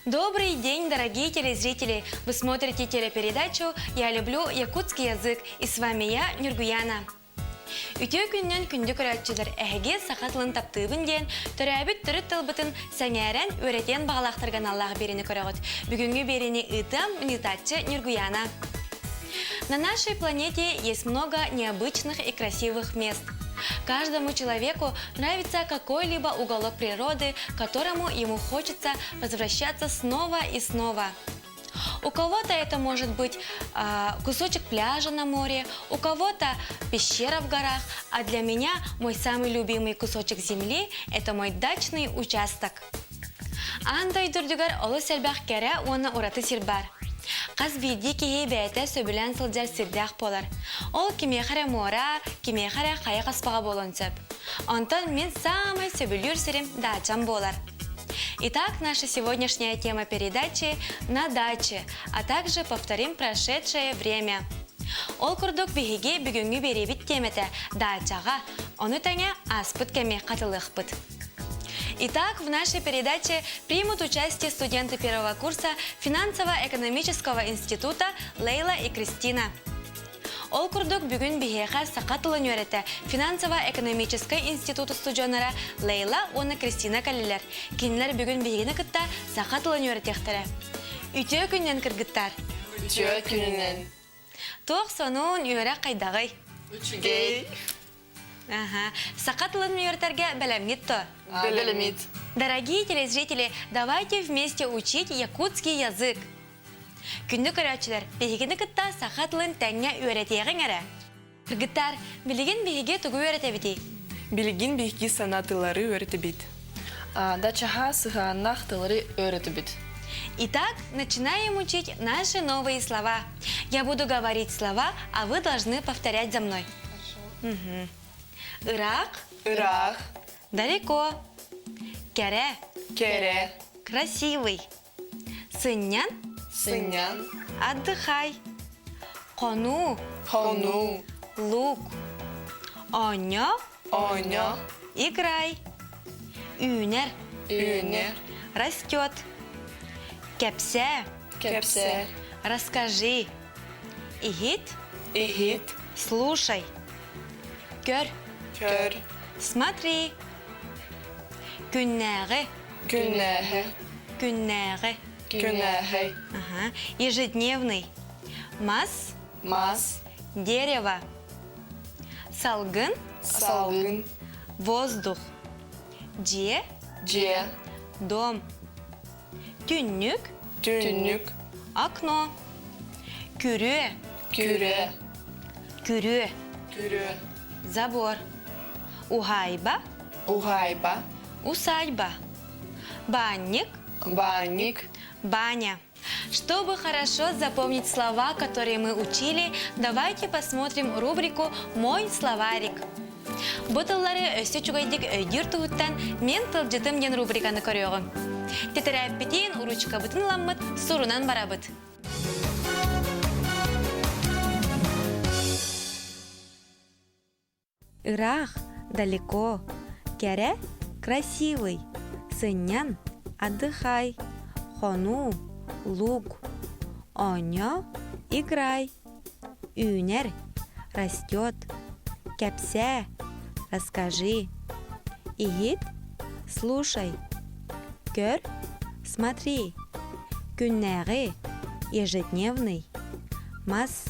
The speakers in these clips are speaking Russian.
Добрый день, дорогие телезрители! Вы смотрите телепередачу «Я люблю якутский язык» и с вами я, Нюргуяна. Үтө күннен күнді көрәтчілер әге сақатлын таптыбын ден, түрәбіт түріт тылбытын сәңәрен өретен бағалақтырған Аллах берені көрәғыт. Бүгінгі берені ытам унитатчы Нюргуяна. На нашей планете есть много необычных и красивых мест. Каждому человеку нравится какой-либо уголок природы, к которому ему хочется возвращаться снова и снова. У кого-то это может быть кусочек пляжа на море, у кого-то пещера в горах, а для меня мой самый любимый кусочек земли – это мой дачный участок. Андай дурдугар олы сәлбәқ кәрі оны ураты сирбар. Қаз бейді кейі бәйті сөбілән сылджар сирдәқ болар. Ол кеме қара мора, кеме қара қайық аспаға болын сөп. Онтан мен самый сөбілер сирим дачам болар. Итак, наша сегодняшняя тема передачи «На даче», а также повторим прошедшее время. Ол курдук бігіге бүгінгі беребіт теметі дачаға, оны тәне аспыт кеме қатылықпыт. Итак, в нашей передаче примут участие студенты первого курса финансово-экономического института Лейла и Кристина. Ол курдук бүгін бігеға сақатылын өреті финансово-экономический институты студионара Лейла оны Кристина кәлілер. Кенілер бүгін бігені күтті сақатылын өретектірі. Үтө күннен кіргіттар. Үтө күннен. Тоқ сонуын өре қайдағай. Үчігей. Сақатылын өретерге бәлемгетті. Бәлемет. Дорогие телезрители, давайте вместе учить якутский язык. Күнді көрәтшілер, бігені күтті сақатылын тәңе өретеғің әрі. Кіргіттар, білеген бігеге түгі өретебеді? Билигин бихги санатылары өретебит. Дачаға сығанақ тылары өретебит. Итак, начинаем учить наши новые слова. Я буду говорить слова, а вы должны повторять за мной. Хорошо. Ирак. Ирак. Далеко. Кере. Кере. Красивый. Сынян. Сынян. Отдыхай. Кону. Хону. Лук. Оня. Оня. Играй. Үнер. Үнер. Растет. Кепсе. Кепсе. Расскажи. Игит. Игит. Слушай. Көр. Көр. Смотри. Күннәғі. Күннәғі. Күннәғі. Күннәғі. Ежедневный. Мас. Мас. Дерево. Салгын. Салгын. Воздух. Же. Же. Дом. Түннік. Түннік. Окно. Күре. Күре. Күре. Күре. Забор. Ухайба. Ухайба. Усадьба. Банник. Банник. Баня. Чтобы хорошо запомнить слова, которые мы учили, давайте посмотрим рубрику «Мой словарик». Бұтыллары өсі чугайдек өйдір тұғыттан мен тылжытым ден рубриканы көріғым. Тетерәп бітейін уручка бұтын ламмыт, сұрунан барабыт. Ирак далеко, кере красивый, сынян отдыхай, хону лук, оня играй, үнер растет, кепсе расскажи, игит слушай, көр смотри, күннәғі ежедневный, мас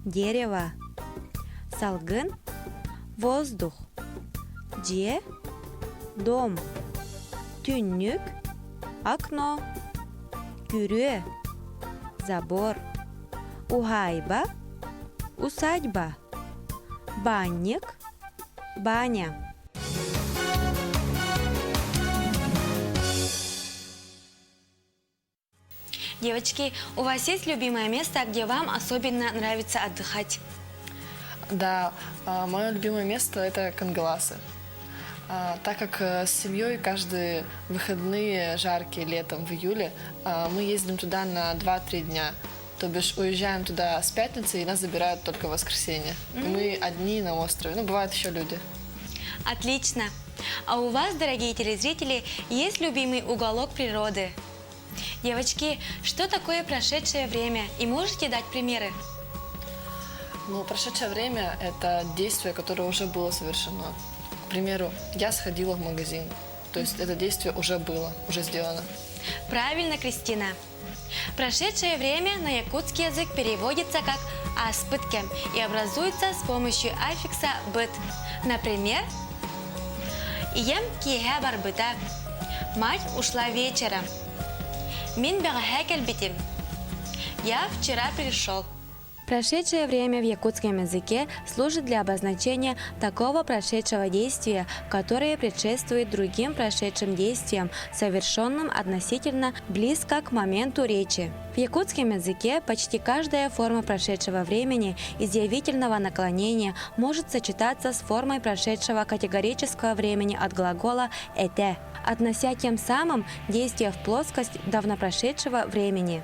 дерево, салгын воздух, же дом, түннік окно, күре забор, ухайба усадьба, банник баня. Девочки, у вас есть любимое место, где вам особенно нравится отдыхать? Да, мое любимое место – это Кангаласы. Так как с семьей каждые выходные жаркие летом в июле мы ездим туда на 2-3 дня. То бишь уезжаем туда с пятницы и нас забирают только в воскресенье. И мы одни на острове. Ну, бывают еще люди. Отлично. А у вас, дорогие телезрители, есть любимый уголок природы? Девочки, что такое прошедшее время? И можете дать примеры? Ну, прошедшее время – это действие, которое уже было совершено. К примеру, я сходила в магазин. То есть это действие уже было, уже сделано. Правильно, Кристина. Прошедшее время на якутский язык переводится как «аспытке» и образуется с помощью аффикса «быт». Например, «Ием киеге барбыта». Мать ушла вечером. «Мин бегаге келбитим». Я вчера пришел. Прошедшее время в якутском языке служит для обозначения такого прошедшего действия, которое предшествует другим прошедшим действиям, совершенным относительно близко к моменту речи. В якутском языке почти каждая форма прошедшего времени изъявительного наклонения может сочетаться с формой прошедшего категорического времени от глагола «эте», относя тем самым действие в плоскость давно прошедшего времени.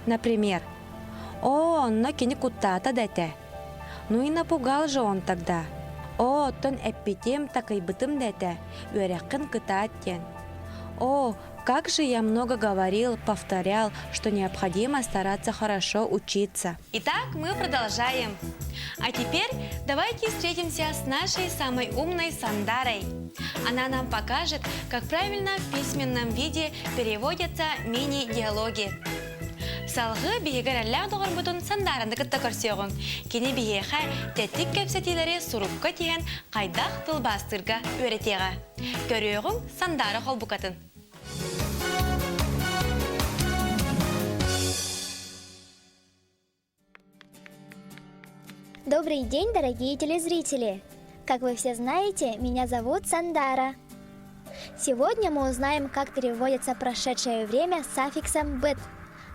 Например, «О, но кини кутата дете». Ну и напугал же он тогда. «О, тон эппитем так и бытым дете, уэрякын кытаттен». «О, как же я много говорил, повторял, что необходимо стараться хорошо учиться». Итак, мы продолжаем. А теперь давайте встретимся с нашей самой умной Сандарой. Она нам покажет, как правильно в письменном виде переводятся мини-диалоги. Салгы бигерелләр доғар бұтын Сандараны кітті көрсеғын. Кені бигеға тәттік көпсетелері сұрупқа теген қайдақ тылбастырға өретеға. Көріғын Сандары қол бұқатын. Добрый день, дорогие телезрители! Как вы все знаете, меня зовут Сандара. Сегодня мы узнаем, как переводится прошедшее время с аффиксом «быт»,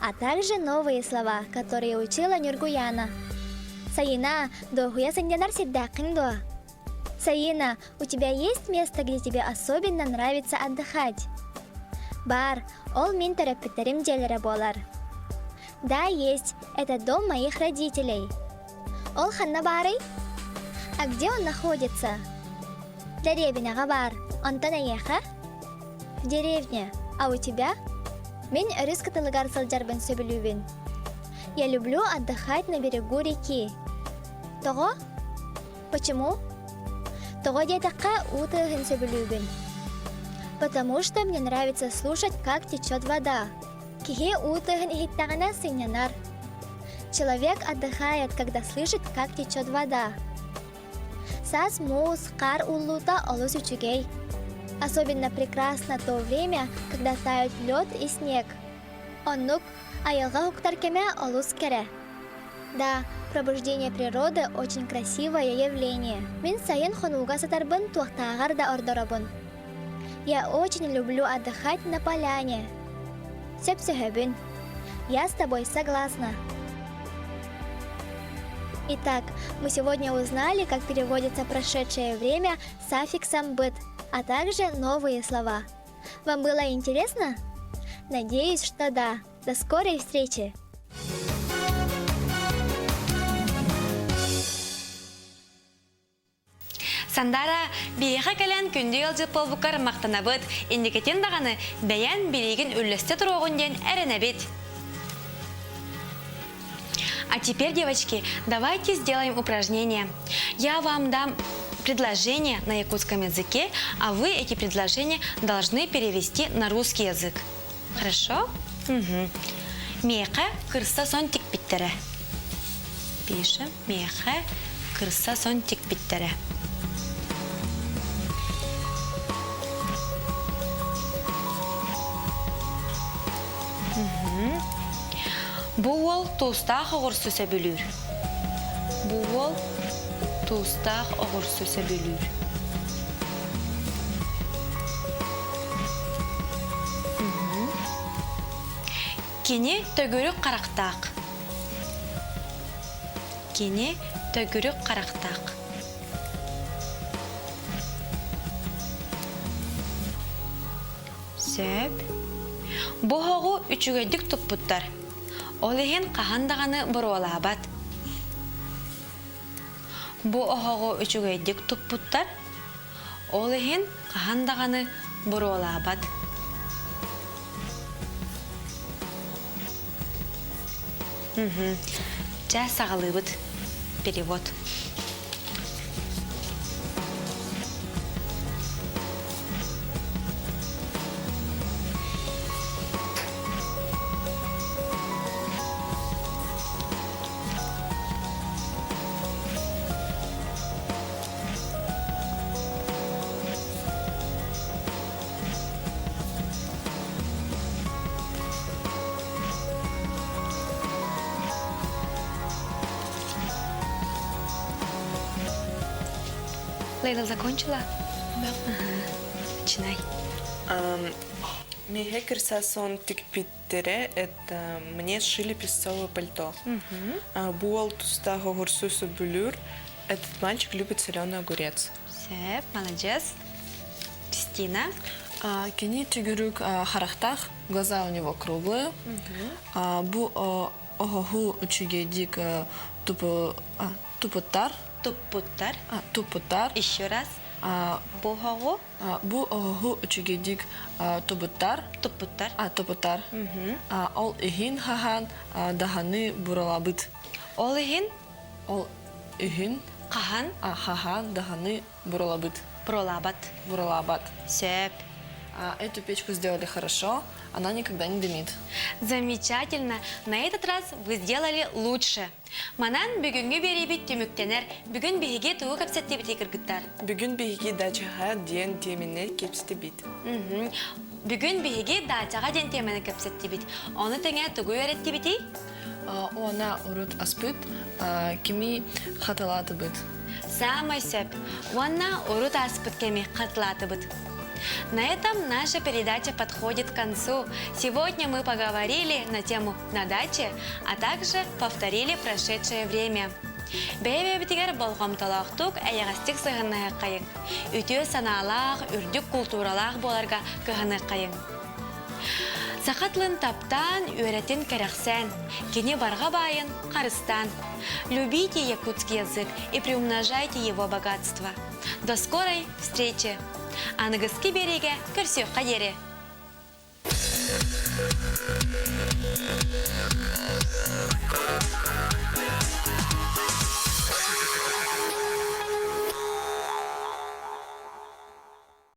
а также новые слова, которые учила Нюргуяна. Саина, дохуя сандянар седдакиндо. Саина, у тебя есть место, где тебе особенно нравится отдыхать? Бар, ол мин терапевтерим делере болар. Да, есть. Это дом моих родителей. Ол ханна бары? А где он находится? Деревня Габар. Антона еха? В деревне. А у тебя? Мен өріс катылыгар салджарбын сөбілюбін. Я люблю отдыхать на берегу реки. Того? Почему? Того дедакка утыгын сөбілюбін. Потому что мне нравится слушать, как течет вода. Кихе утыгын ихиттагана сынянар. Человек отдыхает, когда слышит, как течет вода. Сас муз, кар уллута олус учугей. Особенно прекрасно то время, когда тают лед и снег. Оннук, айылга хуктаркеме олус кере. Да, пробуждение природы очень красивое явление. Мин сайын хонуга сатарбын туахтагар да ордоробын. Я очень люблю отдыхать на поляне. Сөп-сөһөбүн. Я с тобой согласна. Итак, мы сегодня узнали, как переводится прошедшее время с аффиксом «быт», а также новые слова. Вам было интересно? Надеюсь, что да. До скорой встречи! Сандара, бейеға кәлән күнді елжып болбукар мақтанабыд, индикетен дағаны бәян береген үлісті тұрғын ден әрінәбет. А теперь, девочки, давайте сделаем упражнение. Я вам дам предложения на якутском языке, а вы эти предложения должны перевести на русский язык. Хорошо? Угу. Меха кырса сон тик питтере. Пишем. Меха кырса сон тик питтере. Буол тустах оғырсу сөбілір. Буол тустах оғырсу сөбілір. Кені төгірік қарақтақ. Кені төгірік қарақтақ. Сөп. Бұғығы үчігедік тұппыттар. Олеген қағандағаны бұролабат. Бұ оғығы үчігедік тұппыттар. Олеген қағандағаны бұролабат. Жа сағалыбыт. Перевод. Лейла закончила? Да. Начинай. Меге кирсасон тикпиттере это мне сшили песцовое пальто. Буал туста гогурсусу булюр. Этот мальчик любит соленый огурец. Сеп, молодец. Кристина. Кени тигурюк харахтах, глаза у него круглые. Бу огогу учугедик тупотар. Туппуттар. Тупотар. Еще раз. Бухого. Бу огогу учугедик тубуттар. Туппуттар. Тупотар. Ол ихин хахан даханы буралабыт. Олыгин. Ол ихин Кахан. хахан даханы буралабыт. Пролабат. Буралабат. Сеп. Эту печку сделали хорошо, она никогда не дымит. Замечательно. На этот раз вы сделали лучше. Манан бүгүнгү берибит түмүктенер. Бүгүн биһиге туу капсаттебити кыргыттар. Бүгін беги дачаға ден темінер кепсті бит. Бүгүн биһиге дачага ден темени капсаттебит. Оны теңе тугу öğrettibiti. Она урут аспыт, кими хаталаты быт. Самый сөп. Уанна урут аспыт кеми катлатыбыт. На этом наша передача подходит к концу. Сегодня мы поговорили на тему «На даче», а также повторили прошедшее время. Бәйбәбітігер болғам талақтық әйіғастық сығынығы қайын. Үтіө саналақ, үрдік культуралақ боларға кығыны қайын. Сақатлын таптан, өретін кәрәқсән, кені барға байын, қарыстан. Любите якутский язык и приумножайте его богатство. До скорой встречи! А на Гаски береге көрсек қадері.